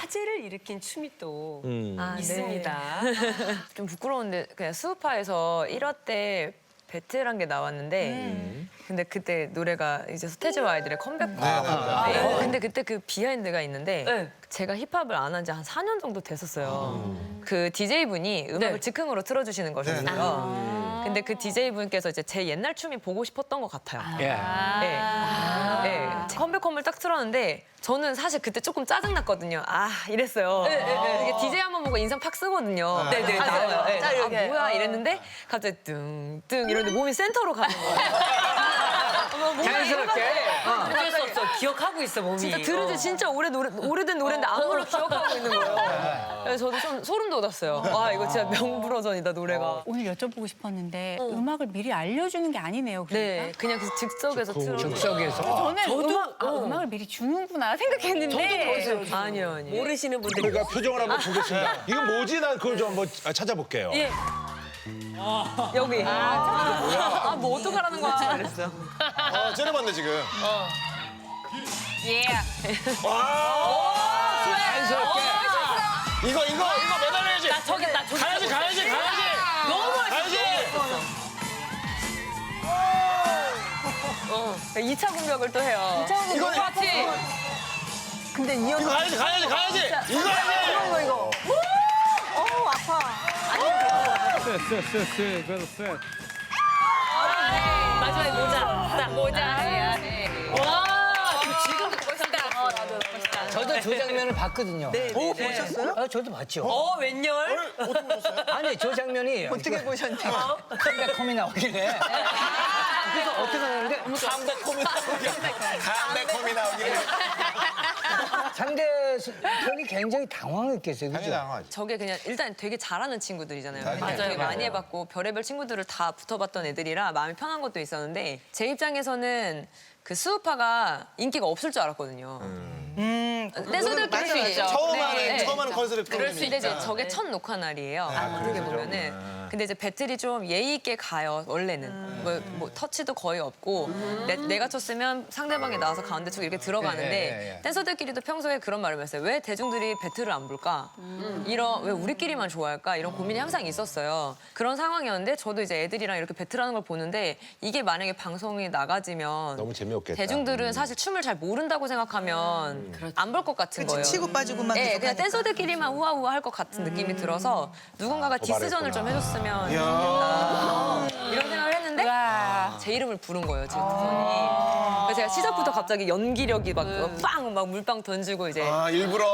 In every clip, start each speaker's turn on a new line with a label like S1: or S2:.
S1: 화제를 일으킨 춤이 또
S2: 네.
S1: 있습니다.
S2: 좀 부끄러운데 그냥 수우파에서 1화 때 배틀한 게 나왔는데 근데 그때 노래가 이제 서태지와 아이들의 컴백 근데 그때 그 비하인드가 있는데
S1: 네.
S2: 제가 힙합을 안 한 지 한 4년 정도 됐었어요. 그 DJ분이 음악을
S1: 네.
S2: 즉흥으로 틀어주시는 거였어요. 근데 그 DJ분께서 이제 제 옛날 춤이 보고 싶었던 것 같아요. 네. 네. 컴백홈을 딱 틀었는데 저는 사실 그때 조금 짜증났거든요. 아 이랬어요. 이게 DJ 한 번 보고 인상 팍 쓰거든요.
S1: 네네,
S2: 나와요.
S1: 나와요.
S2: 네. 아
S1: 이렇게.
S2: 뭐야 이랬는데 갑자기 뚱뚱 이러는데 몸이 센터로 가는 거예요.
S3: 자연스럽게.
S1: 어쩔 수 없어. 기억하고 있어, 몸이.
S2: 진짜 들은 지 진짜 오래된 노래인데 아무로 기억하고 있는 거예요. 그래서 저도 좀 소름 돋았어요. 와 이거 진짜 명불허전이다 노래가.
S4: 오늘 여쭤보고 싶었는데 음악을 미리 알려주는 게 아니네요. 그러니까.
S2: 네, 그냥 그 즉석에서 틀어.
S3: 즉석에서.
S4: 저는 음악을 미리 주는구나 생각했는데.
S2: 아니요.
S1: 모르시는 분들이.
S5: 우리가 표정을 한번 보겠습니다. 이거 뭐지? 난 그걸 좀 한번 찾아볼게요.
S1: 예.
S2: 여기. 뭐 어떡하라는 거야. 그랬어요.
S5: 째려봤네 지금.
S1: 예.
S3: 자연스럽게.
S5: 이거 매달려야지.
S1: 나 저기.
S5: 가야지.
S1: 너무
S5: 가야지.
S2: 2차 공격을 또 해요.
S5: 이거
S2: 같이. 근데
S5: 이거 가야지. 이거 해야지.
S2: 이거.
S1: 마지막에 모자. 딱 모자. 와, 지금 멋있다.
S3: 저도 저 장면을 봤거든요.
S4: 오 보셨어요?
S3: 저도 봤죠.
S1: 웬열?
S3: 아니 저 장면이 어떻게 보셨나요? 컴백홈이 나오길래. 그래서 어떻게 하는데
S5: 담배콤이 나오기를.
S3: 상대편이 굉장히 당황했겠어요,
S5: 당연히
S3: 그죠?
S5: 당황하지.
S2: 저게 그냥 일단 되게 잘하는 친구들이잖아요.
S5: 맞아요.
S2: 되게 많이 해봤고 별의별 친구들을 다 붙어봤던 애들이라 마음이 편한 것도 있었는데 제 입장에서는 그 수우파가 인기가 없을 줄 알았거든요. 댄서들끼리
S4: 그럴 수 있죠.
S5: 처음 하는 컨셉의
S2: 그럴 수 있는데 이제
S5: 프로그램이니까.
S2: 저게 첫 녹화 날이에요. 어떻게 보면은. 근데 이제 배틀이 좀 예의 있게 가요. 원래는 뭐 터치도 거의 없고 내가 쳤으면 상대방이 나와서 가운데 쪽 이렇게 들어가는데 댄서들끼리도 평소에 그런 말을 했어요. 왜 대중들이 배틀을 안 볼까? 왜 우리끼리만 좋아할까? 이런 고민이 항상 있었어요. 그런 상황이었는데 저도 이제 애들이랑 이렇게 배틀하는 걸 보는데 이게 만약에 방송이 나가지면
S5: 너무 재미없겠다.
S2: 대중들은 사실 춤을 잘 모른다고 생각하면 안 볼 것 같은 거예요.
S4: 치고 빠지고만
S2: 네,
S4: 계속
S2: 그냥
S4: 하니까.
S2: 댄서들끼리만 우아우아 할 것 같은 느낌이 들어서 누군가가 디스전을 좀 해줬으면 좋겠다. 이런 생각을 했는데 제 이름을 부른 거예요, 제 우선이. 그래서 제가 시작부터 갑자기 연기력이 막 물빵 던지고 이제
S5: 일부러.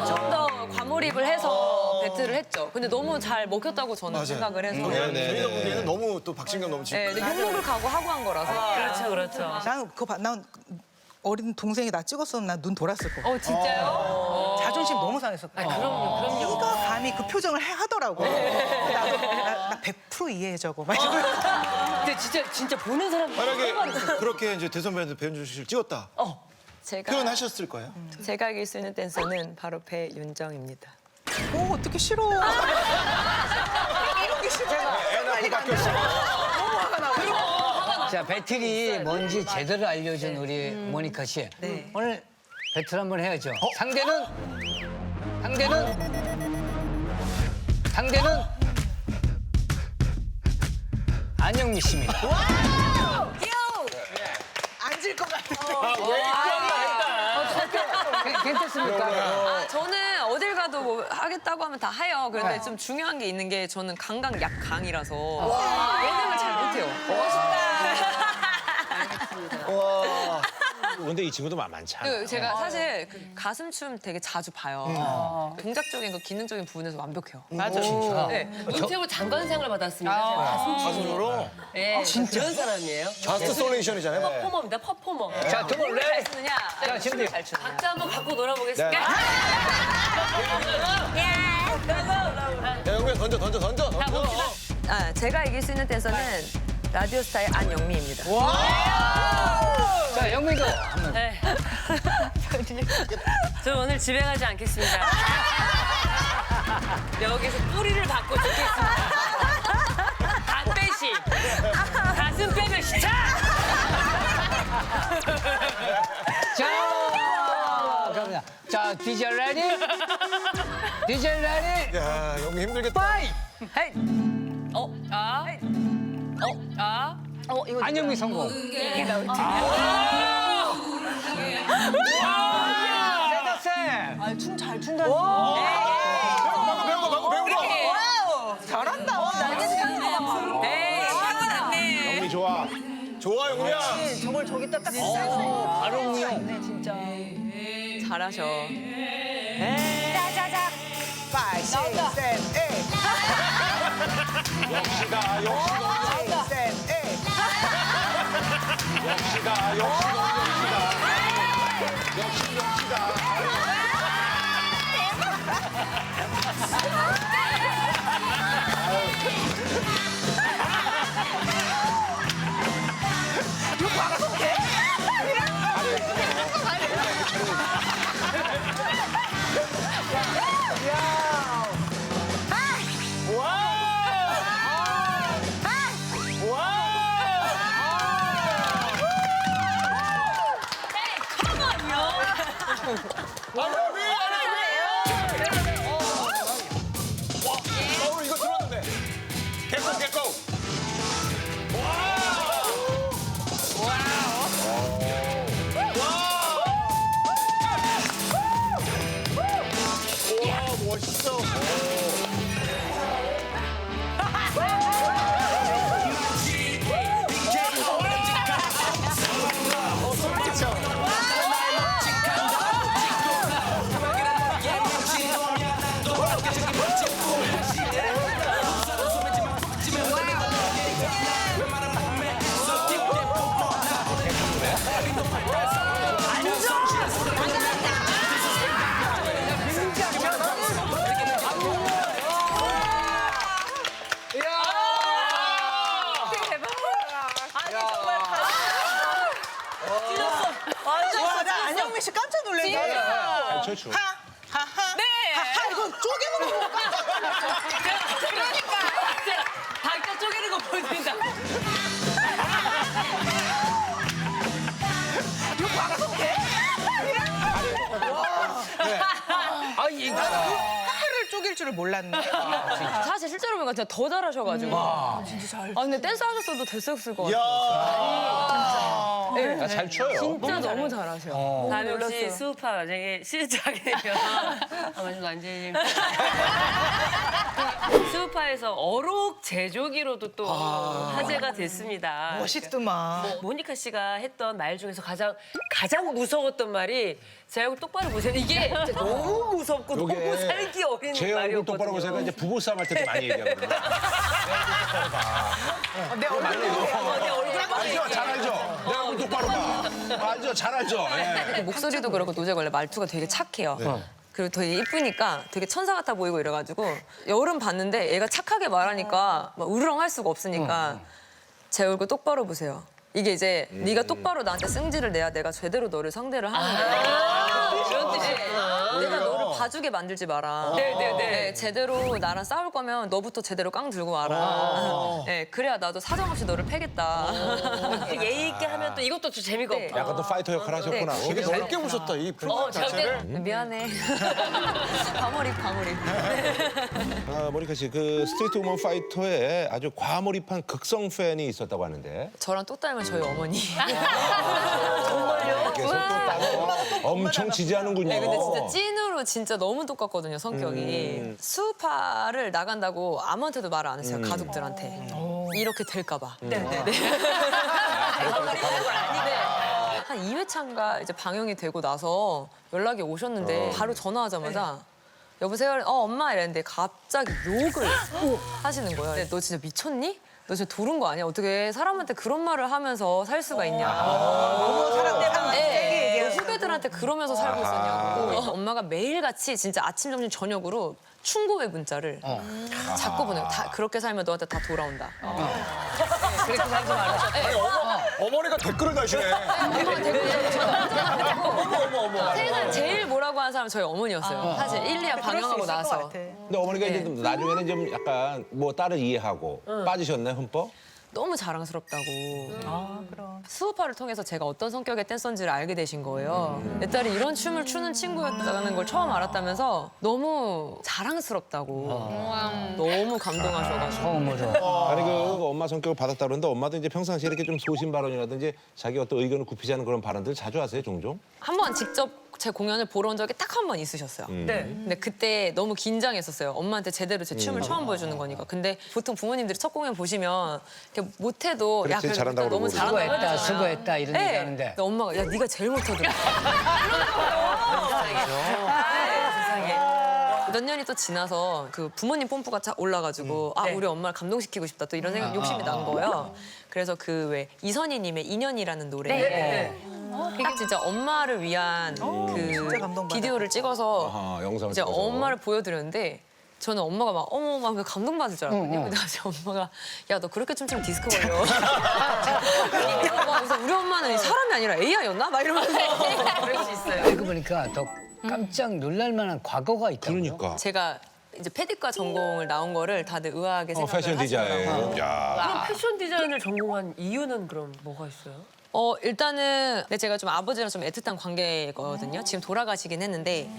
S2: 좀 더 과몰입을 해서 배틀을 했죠. 근데 너무 잘 먹혔다고 저는 생각을 해서.
S5: 저희가 보기에는 너무 또 박진감 넘치고.
S2: 네, 근데 욕먹을 각오하고 한 거라서.
S1: 그렇죠.
S4: 난 어린 동생이 나 찍었으면 난 눈 돌았을 거.
S2: 진짜요?
S4: 자존심 너무 상했었거든.
S1: 그럼요.
S4: 이거 감히 그 표정을 하더라고. 나 100% 이해해 저거. 막 이러고.
S1: 근데 진짜 보는 사람
S5: 만약에 그렇게 이제 대선배한테 배현주 씨를 찍었다. 표현하셨을 거예요?
S2: 제가 이길 수 있는 댄서는 바로 배윤정입니다.
S4: 오 어떻게 싫어. 이런 게 싫어.
S5: 애 낳고 바뀌었어.
S3: 자, 배틀이 뭔지 제대로 알려준 우리 모니카 씨. 오늘 배틀 한번 해야죠. 상대는 안영미 씨입니다.
S4: 앉을 것 같은데.
S3: 괜찮습니까?
S2: 저는 어딜 가도 뭐 하겠다고 하면 다 해요. 그런데 좀 중요한 게 있는 게 저는 강강 약강이라서 예능을 잘 못해요.
S5: 근데 이 친구도 만만치 않아.
S2: 제가 사실 그 가슴춤 되게 자주 봐요. 동작적인 거 기능적인 부분에서 완벽해요.
S1: 맞아.
S2: 네.
S1: 문체부 장관상을 받았습니다.
S5: 가슴으로
S1: 네, 진짜 그런 사람이에요.
S5: 저스트 솔레이션이잖아요.
S1: 퍼포머입니다. 퍼포머.
S3: 자, 두 분
S2: 잘
S3: 레디.
S2: 쓰느냐?
S3: 자, 준비.
S2: 잘 추느냐?
S1: 각자 한번 갖고 놀아보겠습니다.
S5: 야, 영미야 던져.
S2: 제가 이길 수 있는 댄서는 라디오 스타의 안영미입니다.
S3: 자, 영미도.
S1: 네. 저 오늘 집에 가지 않겠습니다. 여기서 뿌리를 받고 죽겠습니다. 다 빼시. 가슴 빼면 시차!
S3: 자, 갑니다. 자, DJ 레디? DJ 레디?
S5: 야, 여기 힘들겠다.
S3: 파이!
S2: 헤이.
S3: 안영미 성공. 세다쌤.
S4: 춤잘 춘다.
S5: 방금 배운 거.
S4: 잘한다.
S5: 영미 좋아. 좋아, 영미야.
S4: 저걸 저기다 딱
S3: 바로 응용.
S2: 잘하셔.
S4: 5, 6, 7, 8.
S5: 역시다.
S4: 6, 7, 8.
S5: 역시다. 오늘 이거 들었는데. 개코. 와, 멋있어.
S4: 와, 나 안영미 씨 깜짝 놀랐네.
S5: 최초.
S4: 하하.
S1: 네.
S4: 하하, 이거 쪼개는 거
S1: 그러니까. 박자 쪼개는 거 보여드린다.
S3: 아, 이거.
S4: 하하를 쪼갤 줄을 몰랐네.
S2: 사실 실제로 보니까 진짜 더 잘하셔가지고. 진짜 잘. 근데 댄스 하셨어도 됐었을 것 같아요.
S5: 야, 잘 춰요.
S2: 진짜 너무 잘하셔.
S1: 다음에 혹시 수우파 만약에 시즌하게 되면 아마 좀 완전히 수우파에서 어록 제조기로도 또 화제가 됐습니다.
S4: 멋있더만.
S1: 모니카 씨가 했던 말 중에서 가장 무서웠던 말이 제 얼굴 똑바로 보세요. 이게 진짜 너무 무섭고
S5: 요게
S1: 너무 살기 어린
S5: 제 얼굴
S1: 말이었거든요.
S5: 똑바로 보세요. 이제 부부싸움 할 때 좀 많이 얘기하거든요.
S4: 내 얼굴
S1: 내 얼굴
S5: 알죠? 잘 알죠? 내 얼굴 똑바로 봐. 알죠? 잘 알죠? 예.
S2: 목소리도 그렇고 노재가 원래 말투가 되게 착해요. 그리고 되게 이쁘니까 되게 천사 같아 보이고 이래가지고 여름 봤는데 얘가 착하게 말하니까 막 우르렁 할 수가 없으니까 제 얼굴 똑바로 보세요. 이게 이제 네가 똑바로 나한테 승질을 내야 내가 제대로 너를 상대를 하는 거야.
S1: 그런 뜻이구나.
S2: 내가 너를 봐주게 만들지 마라. 네, 제대로 나랑 싸울 거면 너부터 제대로 깡 들고 와라. 네, 그래야 나도 사정없이 너를 패겠다.
S1: 예의 있게 하면 또 이것도 좀 재미가
S2: 네.
S1: 없고.
S5: 약간 또 파이터 역할 하셨구나.
S2: 네,
S5: 되게
S2: 되게
S5: 넓게 보셨다, 이 프로그램 자체를.
S2: 미안해. 과몰입.
S5: 모니카 씨, 그 스트리트 우먼 파이터에 아주 과몰입한 극성 팬이 있었다고 하는데.
S2: 저랑 똑 닮은 저희 어머니.
S5: 계속 또 따로 엄청 지지하는군요.
S2: 네, 근데 진짜 찐으로 진짜 너무 똑같거든요, 성격이. 수우파를 나간다고 아무한테도 말 안 했어요, 가족들한테. 이렇게 될까봐. 한 2회차인가 이제 방영이 되고 나서 연락이 오셨는데 바로 전화하자마자 여보세요? 엄마 이랬는데 갑자기 욕을 하시는 거예요. 근데 너 진짜 미쳤니? 너 진짜 도른 거 아니야? 어떻게 사람한테 그런 말을 하면서 살 수가 있냐?
S4: 너무 사람들한테 세게 얘기하는
S2: 후배들한테 그러면서 살고 있었냐고. 엄마가 매일같이 진짜 아침, 점심, 저녁으로 충고의 문자를 자꾸 보내요. 다 그렇게 살면 너한테 다 돌아온다. 그렇게 살지 마라.
S5: 어머니가 댓글을 다시네.
S2: 엄마가 세상 제일 뭐라고 하는 사람은 저희 어머니였어요. 사실 1, 2화 방영하고 나서.
S5: 근데 어머니가 이제 나중에는 좀 약간 뭐 딸을 이해하고 빠지셨네, 흠뻑?
S2: 너무 자랑스럽다고.
S4: 아, 그럼.
S2: 수우파를 통해서 제가 어떤 성격의 댄서인지를 알게 되신 거예요. 내 딸이 이런 춤을 추는 친구였다는 걸 처음 알았다면서 너무 자랑스럽다고. 너무 감동하셔가지고.
S3: 처음으로.
S6: 아니 그 엄마 성격을 받았다 그러는데 엄마도 이제 평상시에 이렇게 좀 소신 발언이라든지 자기 어떤 의견을 굽히지 않은 그런 발언들 자주 하세요, 종종?
S2: 한 번 직접 제 공연을 보러 온 적이 딱 한 번 있으셨어요.
S1: 네.
S2: 근데 그때 너무 긴장했었어요. 엄마한테 제대로 제 춤을 처음 보여주는 거니까. 근데 보통 부모님들이 첫 공연 보시면 이렇게 못해도
S6: 그렇지,
S2: 그래도
S6: 잘한다고
S2: 너무
S6: 그러고.
S2: 잘한다고
S3: 수고했다,
S2: 하잖아요.
S3: 수고했다 이런 얘기 하는데.
S2: 근데 엄마가 야 네가 제일 못하더라. 몇 년이 또 지나서 그 부모님 뽐뿌가 올라가지고 아 우리 엄마를 감동시키고 싶다 또 이런 생각 욕심이 난 거예요. 그래서 그 왜 이선희님의 인연이라는 노래 딱 진짜 엄마를 위한 그
S4: 진짜 감동받았다.
S2: 비디오를 찍어서
S6: 아, 영상을
S2: 이제
S6: 찍어서.
S2: 엄마를 보여드렸는데 저는 엄마가 막 어머 막 감동받을 줄 알았거든요. 근데 갑자기 엄마가 야 너 그렇게 춤추면 디스코 걸려. 그래서 우리 엄마는 사람이 아니라 AI였나? 막 이러면서
S1: 그럴 수 있어요.
S3: 알고 보니까 더 깜짝 놀랄 만한 과거가 있다고요.
S6: 그러니까.
S2: 제가 이제 패디과 전공을 나온 거를 다들 의아하게 생각을
S6: 패션
S2: 하시더라고요.
S6: 디자인. 야.
S1: 그럼 패션 디자인을 전공한 이유는 그럼 뭐가 있어요?
S2: 일단은 근데 제가 좀 아버지랑 좀 애틋한 관계거든요. 지금 돌아가시긴 했는데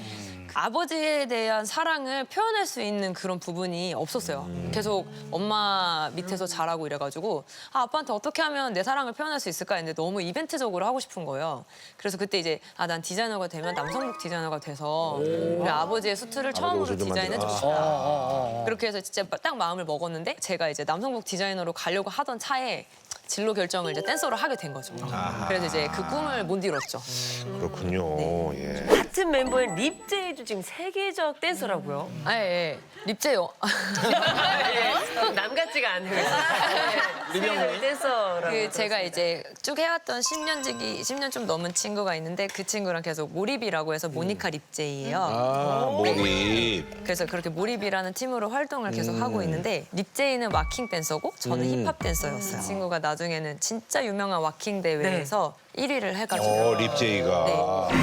S2: 아버지에 대한 사랑을 표현할 수 있는 그런 부분이 없었어요. 계속 엄마 밑에서 자라고 이래가지고 아빠한테 어떻게 하면 내 사랑을 표현할 수 있을까 했는데 너무 이벤트적으로 하고 싶은 거예요. 그래서 그때 이제 난 디자이너가 되면 남성복 디자이너가 돼서 우리 아버지의 수트를 처음으로
S6: 옷을 좀
S2: 디자인해주고
S6: 만들어.
S2: 싶다. 그렇게 해서 진짜 딱 마음을 먹었는데 제가 이제 남성복 디자이너로 가려고 하던 차에 진로 결정을 이제 댄서로 하게 된 거죠. 그래서 이제 그 꿈을 못 이뤘죠.
S6: 그렇군요. 예.
S1: 같은 멤버인 립제이도 지금 세계적 댄서라고요.
S2: 아, 예. 립제요.
S1: 남 같지가 않아요. 세계적 댄서라고.
S2: 그 제가 이제 쭉 해왔던 10년 좀 넘은 친구가 있는데 그 친구랑 계속 몰입이라고 해서 모니카 립제이예요.
S6: 아, 몰입.
S2: 그래서 그렇게 몰입이라는 팀으로 활동을 계속 하고 있는데 립제이는 와킹 댄서고 저는 힙합 댄서였어요. 그 친구가 나중에는 진짜 유명한 와킹 대회에서 1위를 해가지고
S6: 립제이가.
S2: 네.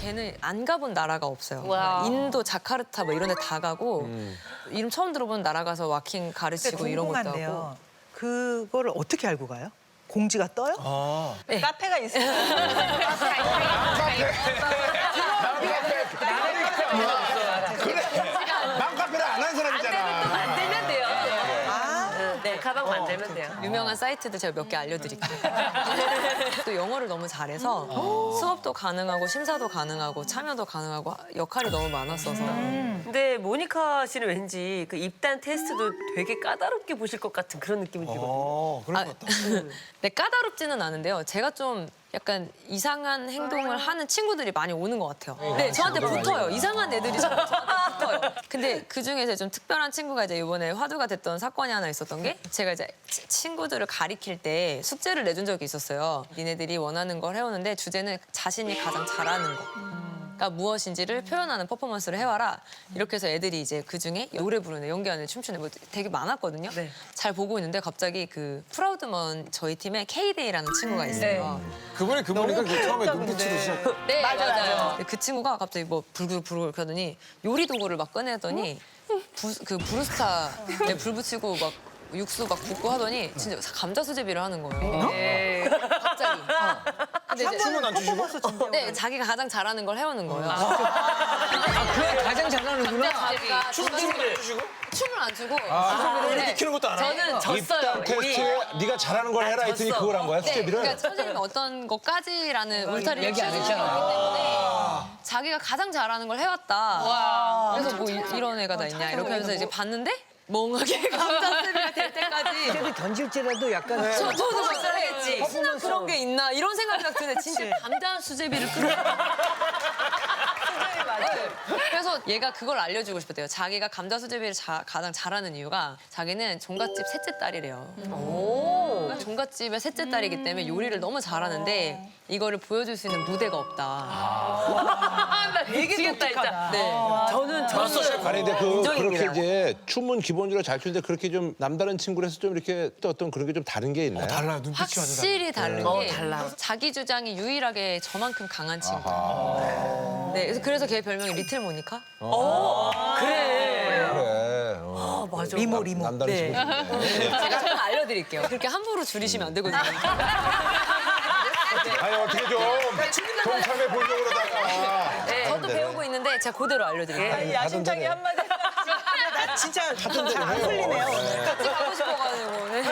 S2: 걔는 안 가본 나라가 없어요.
S1: 와.
S2: 인도 자카르타 뭐 이런 데 다 가고 이름 처음 들어본 나라 가서 와킹 가르치고 이런 것도 하고.
S4: 궁금한데요. 그거를 어떻게 알고 가요? 공지가 떠요?
S2: 네.
S4: 카페가 있어요.
S5: 맘카페를 안 한 사람이잖아.
S1: 만들면 돼요. 네, 가방 만들면 돼요.
S2: 유명한 사이트들 제가 몇 개 알려드릴게요. 또 영어를 너무 잘해서 수업도 가능하고 심사도 가능하고 참여도 가능하고 역할이 너무 많았어서
S1: 근데 모니카 씨는 왠지 그 입단 테스트도 되게 까다롭게 보실 것 같은 그런 느낌이 들거든요.
S5: 그럴 것 같다.
S2: 네, 까다롭지는 않은데요. 제가 좀 약간 이상한 행동을 하는 친구들이 많이 오는 것 같아요. 네, 저한테 붙어요. 이상한 애들이 저한테 붙어요. 근데 그 중에서 좀 특별한 친구가 이제 이번에 화두가 됐던 사건이 하나 있었던 게 제가 이제 친구들을 가리킬 때 숙제를 내준 적이 있었어요. 니네들이 원하는 걸 해오는데 주제는 자신이 가장 잘하는 거. 가 무엇인지를 표현하는 퍼포먼스를 해와라. 이렇게 해서 애들이 이제 그중에 노래 부르는, 연기하는, 춤추는 뭐 되게 많았거든요.
S1: 네.
S2: 잘 보고 있는데 갑자기 그 프라우드먼 저희 팀에 K데이라는 친구가 있어요.
S7: 그분이 그분이니까 그 처음에 눈빛으로 시작.
S2: 네, 맞아요. 그 친구가 갑자기 뭐 불글불글 하더니 요리 도구를 막 꺼내더니 그 브루스타에 불 붙이고 막 육수 막 붓고 하더니 진짜 감자 수제비를 하는 거예요.
S1: 네.
S2: 갑자기. 근데 이제
S5: 춤은 안 추시고?
S2: 네, 자기가 가장 잘하는 걸 해오는 거예요.
S3: 그래 가장 잘하는구나.
S2: 자기가 춤을 안 추고
S5: 이렇게 키는 것도 안 하고.
S1: 저는 졌어요.
S6: 입단 테스트에 네가 잘하는 걸 해라 했더니
S1: 졌어.
S6: 그걸 한 거야,
S2: 네,
S6: 수제비를?
S2: 그러니까 선생님이 어떤 것까지라는 울타리를
S3: 얘기 안
S2: 치우는
S3: 했잖아.
S2: 거기 때문에 자기가 가장 잘하는 걸 해왔다. 그래서 뭐 이런 애가 다 있냐 이렇게 하면서 이제 봤는데 멍하게 감자수제비가 될 때까지
S3: 수제비 던질지라도 약간
S2: 저도 봤어야겠지. 혹시나 그런 게 있나 이런 생각이 딱 드네. 진짜 감자 수제비를 끓여. 그래서 얘가 그걸 알려주고 싶었대요. 자기가 감자 수제비를 가장 잘하는 이유가 자기는 종갓집 셋째 딸이래요. 종갓집의 셋째 딸이기 때문에 요리를 너무 잘하는데 이거를 보여줄 수 있는 무대가 없다.
S1: 나 미치겠다 진짜.
S2: 네.
S1: 저는
S6: 아니 근데 그렇게
S2: 인정입니다.
S6: 이제 춤은 기본적으로 잘 추는데 그렇게 좀 남다른 친구라서 좀 이렇게 또 어떤 그런 게 좀 다른 게 있나요?
S7: 달라요. 눈빛이 완전
S2: 확실히 다른 게
S1: 달라.
S2: 자기 주장이 유일하게 저만큼 강한 친구. 네, 그래서 걔 별명이 리틀 모니카.
S1: 그래.
S6: 그래.
S1: 맞아.
S4: 리모.
S6: 남다른 친구.
S2: 제가 조금 알려드릴게요. 그렇게 함부로 줄이시면 안 되거든요.
S6: 아니 어떻게 좀 동참해 보려고 그러다가.
S2: 저도 배우고 있는데 제가 그대로 알려드릴게요.
S4: 야심차게 한마디. 나 진짜 잘안 풀리네요.
S2: 같이 가고 싶어가지고. 네.